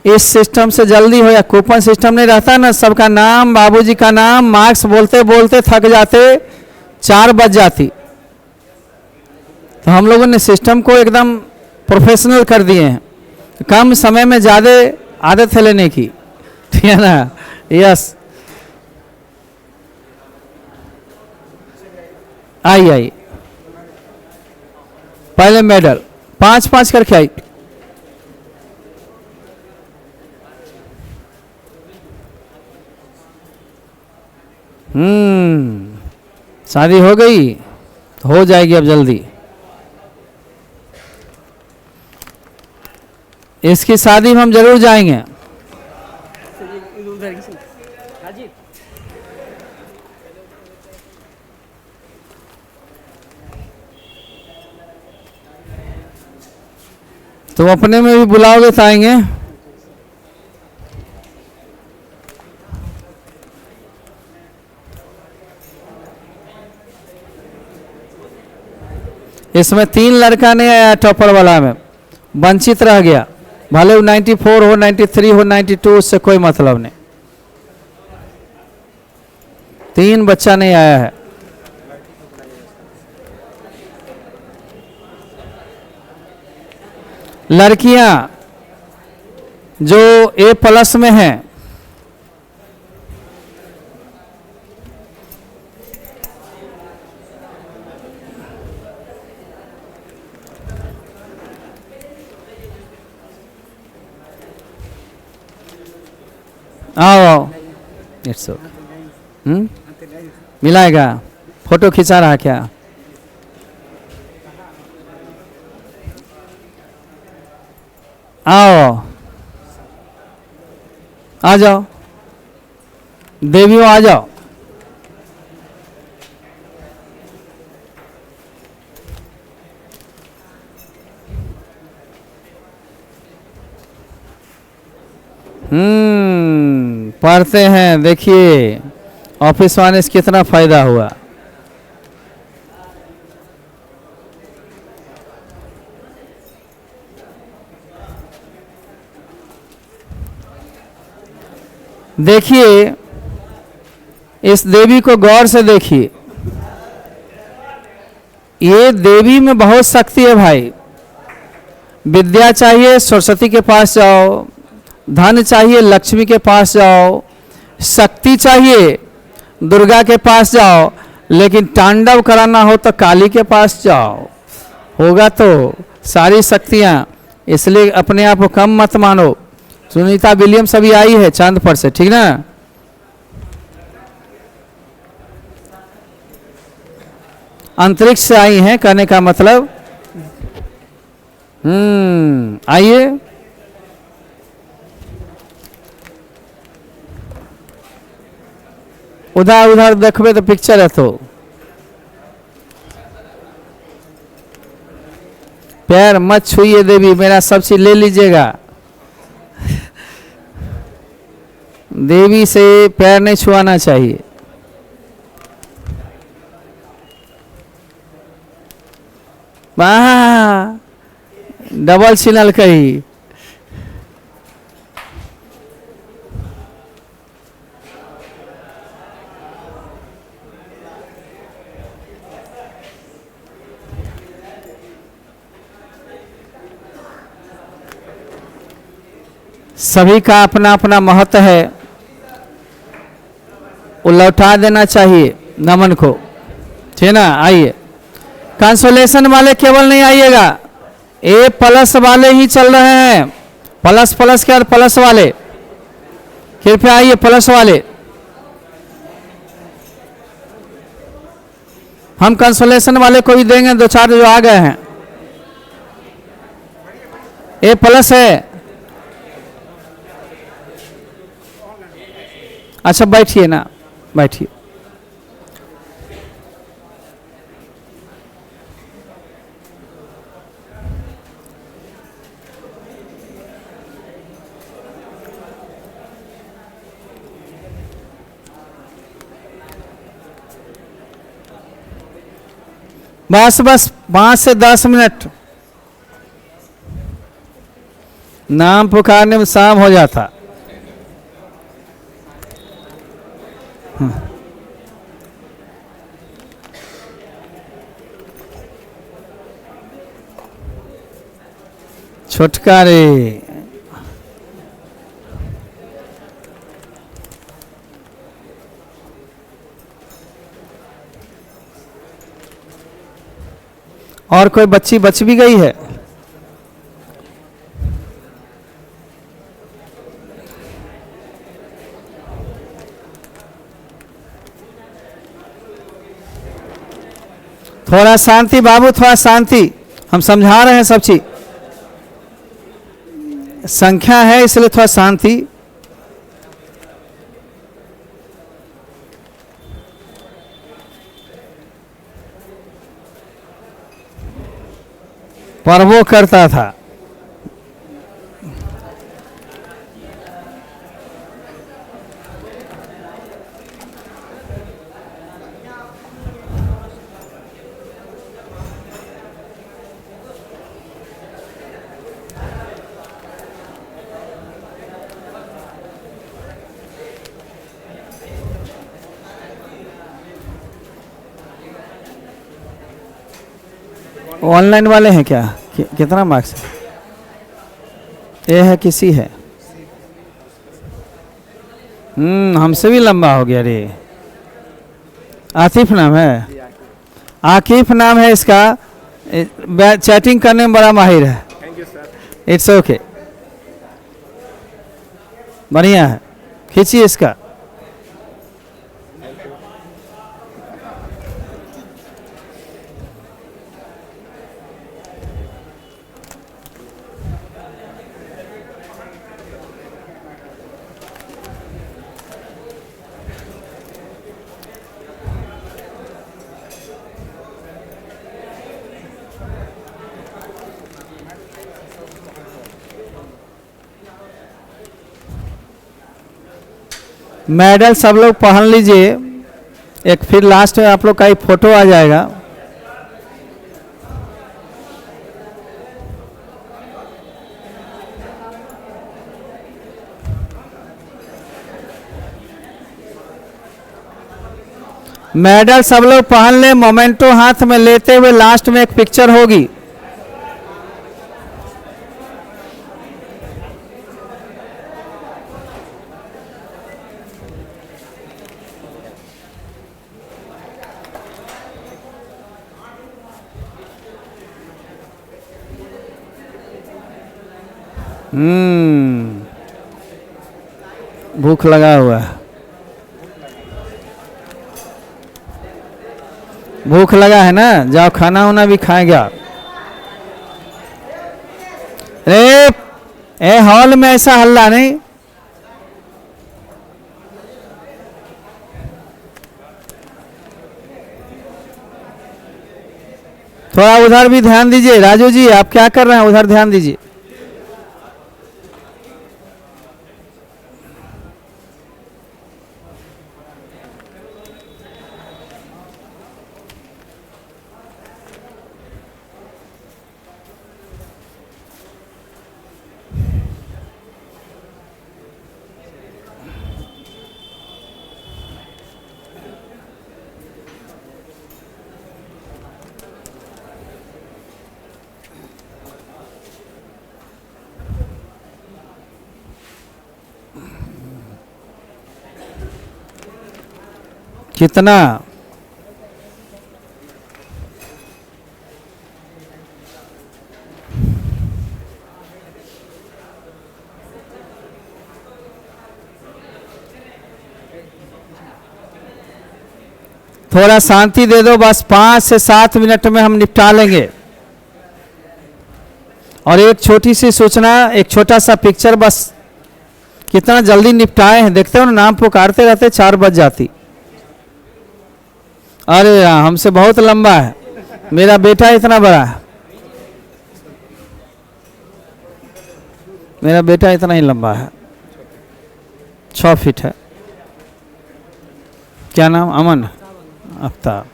A: इस सिस्टम से जल्दी हो, या कूपन सिस्टम नहीं रहता ना, सबका नाम, बाबूजी का नाम, मार्क्स बोलते बोलते थक जाते, 4 बज जाती। तो हम लोगों ने सिस्टम को एकदम प्रोफेशनल कर दिए हैं। कम समय में ज़्यादा आदत है लेने की, ठीक है ना? यस, आई पहले मेडल 5-5 करके आई। शादी हो गई तो हो जाएगी अब जल्दी। इसकी शादी में हम जरूर जाएंगे। तुम अपने में भी बुलाओगे तो आएंगे। इसमें 3 लड़का नहीं आया टॉपर वाला में, वंचित रह गया। भले वो 94 हो, 93 हो, 92, उससे कोई मतलब नहीं। 3 बच्चा नहीं आया है। लड़कियां जो A+ में हैं, आओ। It's okay. मिलाएगा। फोटो खिंचा रहा क्या? आओ, आ जाओ देवियों, आ जाओ। पढ़ते हैं। देखिए ऑफिस वाले से कितना फायदा हुआ। देखिए इस देवी को गौर से देखिए, ये देवी में बहुत शक्ति है भाई। विद्या चाहिए सरस्वती के पास जाओ, धन चाहिए लक्ष्मी के पास जाओ, शक्ति चाहिए दुर्गा के पास जाओ, लेकिन तांडव कराना हो तो काली के पास जाओ, होगा तो सारी शक्तियां। इसलिए अपने आप को कम मत मानो। सुनीता विलियम्स अभी आई है चांद पर से, ठीक ना। अंतरिक्ष से आई हैं, कहने का मतलब आइए। उधर उधर देखबे तो पिक्चर है, तो पैर मत छुइए देवी, मेरा सब चीज ले लीजिएगा। देवी से पैर नहीं छुआना चाहिए। वाह, डबल सिग्नल कही। सभी का अपना अपना महत्व है, वो लौटा देना चाहिए नमन को, ठीक ना। आइए, कंसोलेशन वाले केवल नहीं आइएगा, ए प्लस वाले ही चल रहे हैं। प्लस प्लस के और प्लस वाले, कृपया आइए प्लस वाले। हम कंसोलेशन वाले को भी देंगे, दो चार जो आ गए हैं। ए प्लस है। अच्छा बैठिए ना, बैठिए। बस बस 5 से 10 मिनट नाम पुकारने में शाम हो जाता। छुटकारे। और कोई बच्ची बच भी गई है? थोड़ा शांति बाबू, थोड़ा शांति, हम समझा रहे हैं सब चीज। संख्या है इसलिए थोड़ा शांति। पर वो करता था। ऑनलाइन वाले हैं क्या? कितना मार्क्स है? ये है किसी है? हमसे भी लंबा हो गया रे। आतिफ नाम है, आकिफ नाम है इसका। चैटिंग करने में बड़ा माहिर है।
D: Thank you sir.
A: It's okay, बढ़िया है। खींचिए इसका। मेडल सब लोग पहन लीजिए। एक फिर लास्ट में आप लोग का एक फोटो आ जाएगा। मेडल सब लोग पहन ले, मोमेंटो हाथ में लेते हुए लास्ट में एक पिक्चर होगी। भूख लगा हुआ है, भूख लगा है ना, जाओ खाना वाना भी खाएंगे आप। ए हॉल में ऐसा हल्ला नहीं। थोड़ा उधर भी ध्यान दीजिए। राजू जी आप क्या कर रहे हैं, उधर ध्यान दीजिए। कितना थोड़ा शांति दे दो, बस 5 से 7 मिनट में हम निपटा लेंगे। और एक छोटी सी सूचना, एक छोटा सा पिक्चर, बस कितना जल्दी निपटाए हैं। देखते हो ना, नाम पुकारते रहते 4 बज जाती। अरे हमसे बहुत लंबा है, मेरा बेटा इतना बड़ा है, मेरा बेटा इतना ही लंबा है, 6 फीट है। क्या नाम? अमन, आफ्ताब,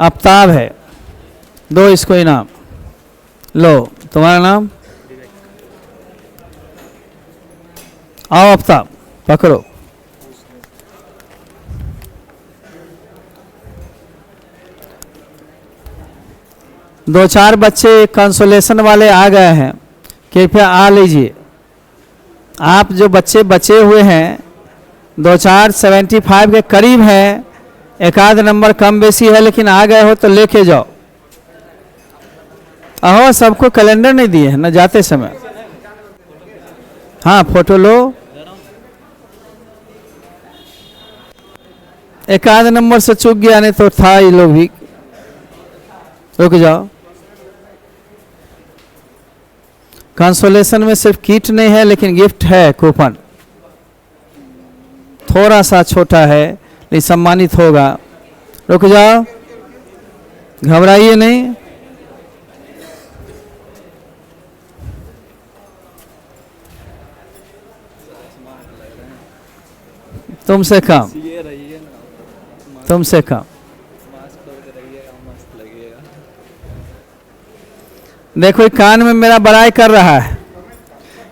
A: आफ्ताब है। दो इसको इनाम। लो तुम्हारा नाम? आओ आफ्ताब, पकड़ो। दो 4 बच्चे कंसोलेशन वाले आ गए हैं, कृपया आ लीजिए। आप जो बच्चे बचे हुए हैं 2-4 75 के करीब हैं, एक आध नंबर कम बेसी है, लेकिन आ गए हो तो लेके जाओ। अहो सबको कैलेंडर नहीं दिए है ना जाते समय। हाँ फोटो लो। एक आध नंबर से चूक गया, नहीं तो था ये लोग भी। रुक जाओ। कंसोलेशन में सिर्फ किट नहीं है, लेकिन गिफ्ट है, कूपन थोड़ा सा छोटा है लेकिन सम्मानित होगा। रुक जाओ, घबराइए नहीं। तुमसे कम, तुमसे कम। देखो ये कान में मेरा बड़ाई कर रहा है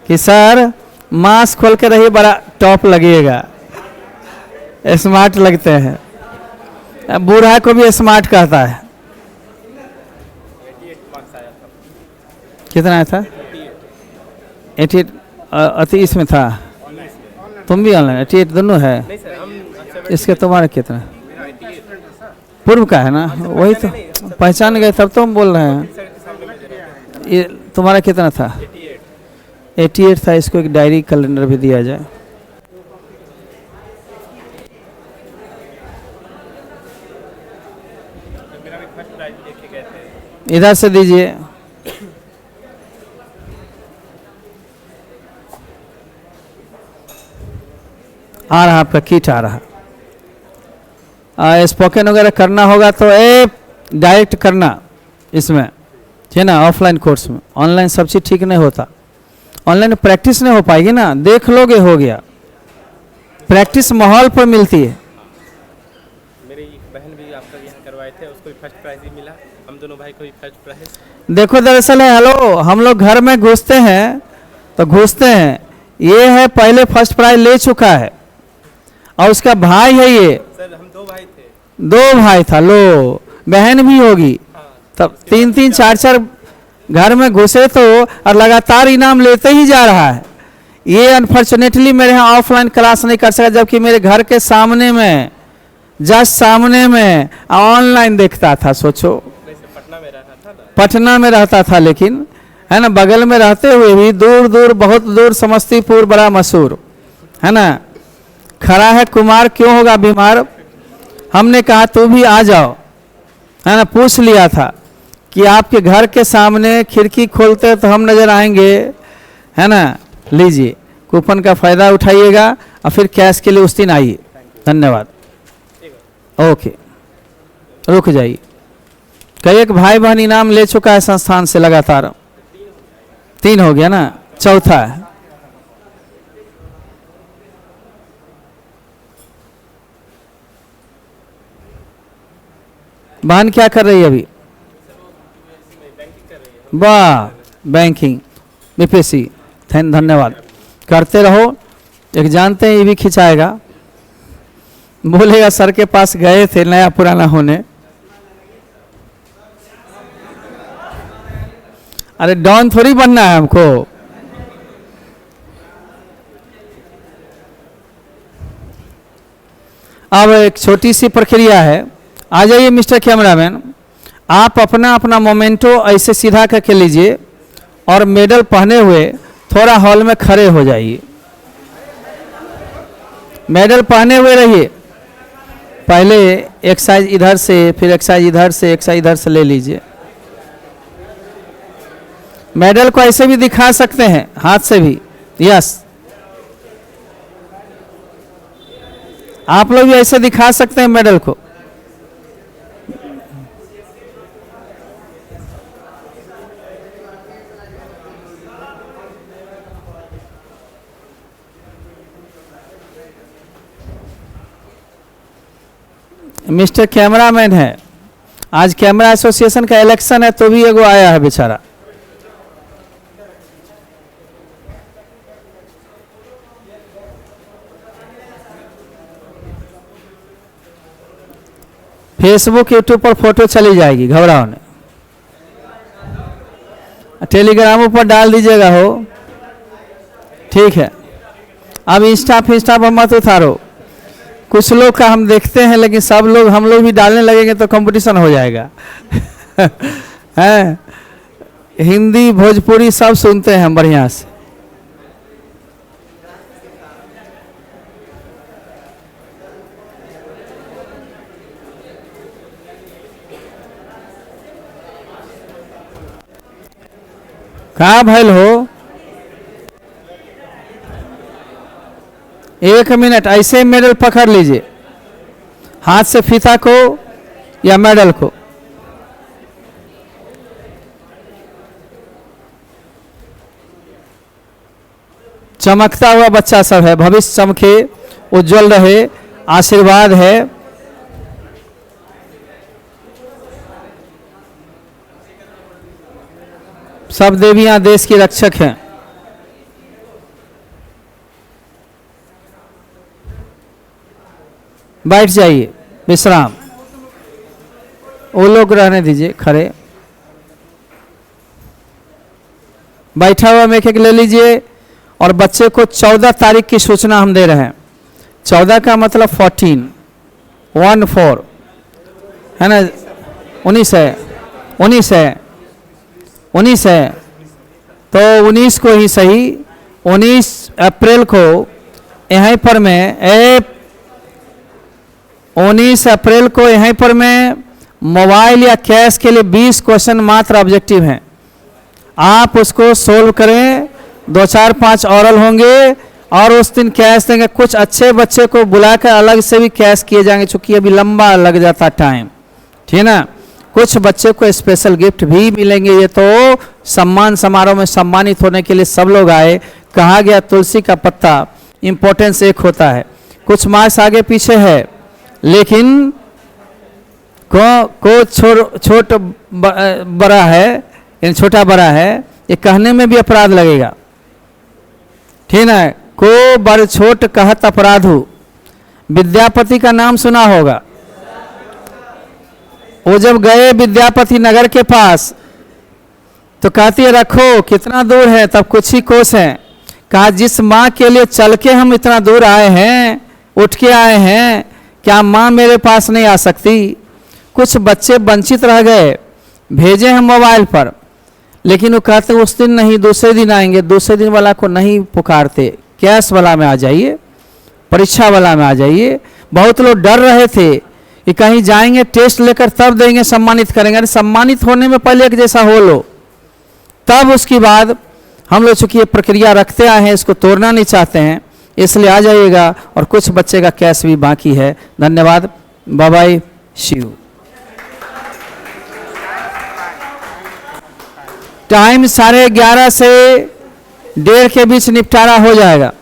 A: कि सर मास्क खोल के रहिए, बड़ा टॉप लगेगा, स्मार्ट लगते हैं। बूढ़ा को भी स्मार्ट कहता है। कितना आया था? 88 अति इसमें था। तुम भी ऑनलाइन 88 दोनों है? इसके तुम्हारा कितना? पूर्व का है ना, वही तो पहचान गए तब तो हम बोल रहे हैं। ये तुम्हारा कितना था? 88 था। इसको एक डायरी कैलेंडर भी दिया जाए। इधर से दीजिए। आ रहा आपका किट आ रहा। स्पोकन वगैरह करना होगा तो डायरेक्ट करना इसमें, है ना, ऑफलाइन कोर्स में। ऑनलाइन सब चीज़ ठीक नहीं होता, ऑनलाइन प्रैक्टिस नहीं हो पाएगी ना। देख लोगे हो गया, प्रैक्टिस माहौल पर मिलती है।
D: मेरी बहन भी आपका यहाँ करवाए थे, उसको भी फर्स्ट प्राइज ही मिला। हम दोनों भाई को भी फर्स्ट प्राइज।
A: देखो दरअसल है, हेलो, हम लोग घर में घुसते हैं तो घुसते हैं, ये है पहले फर्स्ट प्राइज ले चुका है और उसका भाई है ये।
D: सर हम 2 भाई थे,
A: 2 भाई था, लो बहन भी होगी, तब 3-3 4-4 घर में घुसे तो और लगातार इनाम लेते ही जा रहा है। ये अनफॉर्चुनेटली मेरे यहाँ ऑफलाइन क्लास नहीं कर सका, जबकि मेरे घर के सामने में, जस्ट सामने में ऑनलाइन देखता था। सोचो,
D: पटना में रहा था ना।
A: पटना में रहता था, लेकिन है ना, बगल में रहते हुए भी दूर दूर, बहुत दूर, समस्तीपुर बड़ा मशहूर है ना। खड़ा है कुमार, क्यों होगा बीमार। हमने कहा तू भी आ जाओ, है ना, पूछ लिया था कि आपके घर के सामने खिड़की खोलते तो हम नजर आएंगे, है ना। लीजिए, कूपन का फायदा उठाइएगा और फिर कैश के लिए उस दिन आइए। धन्यवाद। ओके, रुक जाइए। कई एक भाई बहन इनाम ले चुका है संस्थान से लगातार, 3 हो गया ना, चौथा है। बहन क्या कर रही है अभी। वाह, बैंकिंग, बीपीएससी, धन्यवाद, करते रहो। एक जानते हैं ये भी खिंचाएगा, बोलेगा सर के पास गए थे नया पुराना होने। अरे डॉन थोड़ी बनना है हमको। अब एक छोटी सी प्रक्रिया है। आ जाइए मिस्टर कैमरामैन, आप अपना अपना मोमेंटो ऐसे सीधा करके लीजिए और मेडल पहने हुए थोड़ा हॉल में खड़े हो जाइए। मेडल पहने हुए रहिए। पहले एक साइज इधर से, फिर एक साइज इधर से, एक साइज इधर से ले लीजिए। मेडल को ऐसे भी दिखा सकते हैं, हाथ से भी। यस, आप लोग भी ऐसे दिखा सकते हैं मेडल को। मिस्टर कैमरामैन है, आज कैमरा एसोसिएशन का इलेक्शन है तो भी एगो आया है बेचारा। फेसबुक यूट्यूब पर फोटो चली जाएगी, घबराओ नहीं। टेलीग्राम पर डाल दीजिएगा हो, ठीक है। अब इंस्टा फिंस्टा पर मत उतारो। कुछ लोग का हम देखते हैं, लेकिन सब लोग, हम लोग भी डालने लगेंगे तो कंपटीशन हो जाएगा। है, हिंदी भोजपुरी सब सुनते हैं हम बढ़िया से। कहाँ भैल हो। 1 मिनट ऐसे मेडल पकड़ लीजिए, हाथ से फीता को या मेडल को। चमकता हुआ बच्चा सब है, भविष्य चमके, उज्जवल रहे, आशीर्वाद है। सब देवियां देश की रक्षक हैं। बैठ जाइए, विश्राम। वो लोग रहने दीजिए खड़े। बैठा हुआ में एक ले लीजिए। और बच्चे को 14 तारीख की सूचना हम दे रहे हैं। 14 का मतलब 14 है ना, 19 है, 19 है, 19 है, तो 19 को ही सही, 19 अप्रैल को यहीं पर मैं 19 अप्रैल को यहीं पर मैं मोबाइल या कैश के लिए 20 क्वेश्चन मात्र ऑब्जेक्टिव हैं। आप उसको सोल्व करें, 2 4 5 ऑरल होंगे और उस दिन कैश देंगे। कुछ अच्छे बच्चे को बुलाकर अलग से भी कैश किए जाएंगे, चूंकि अभी लंबा लग जाता टाइम, ठीक है ना। कुछ बच्चे को स्पेशल गिफ्ट भी मिलेंगे। ये तो सम्मान समारोह में सम्मानित होने के लिए सब लोग आए। कहा गया तुलसी का पत्ता, इंपॉर्टेंस एक होता है। कुछ मार्क्स आगे पीछे है, लेकिन को छोट बड़ा है, छोटा बड़ा है, ये कहने में भी अपराध लगेगा, ठीक है। को बड़ छोट कहत अपराधु। विद्यापति का नाम सुना होगा, वो जब गए विद्यापति नगर के पास तो कहती है रखो कितना दूर है, तब कुछ ही कोस है। कहा जिस माँ के लिए चल के हम इतना दूर आए हैं, उठ के आए हैं, क्या माँ मेरे पास नहीं आ सकती? कुछ बच्चे वंचित रह गए, भेजे हैं मोबाइल पर, लेकिन वो कहते उस दिन नहीं, दूसरे दिन आएंगे। दूसरे दिन वाला को नहीं पुकारते, कैश वाला में आ जाइए, परीक्षा वाला में आ जाइए। बहुत लोग डर रहे थे कि कहीं जाएंगे टेस्ट लेकर तब देंगे, सम्मानित करेंगे। अरे सम्मानित होने में पहले एक जैसा हो लो, तब उसके बाद हम लोग चूंकि ये प्रक्रिया रखते आए हैं, इसको तोड़ना नहीं चाहते हैं, इसलिए आ जाइएगा। और कुछ बच्चे का कैश भी बाकी है। धन्यवाद। Bye bye, Shiv. टाइम 11:30 से 1:30 के बीच निपटारा हो जाएगा।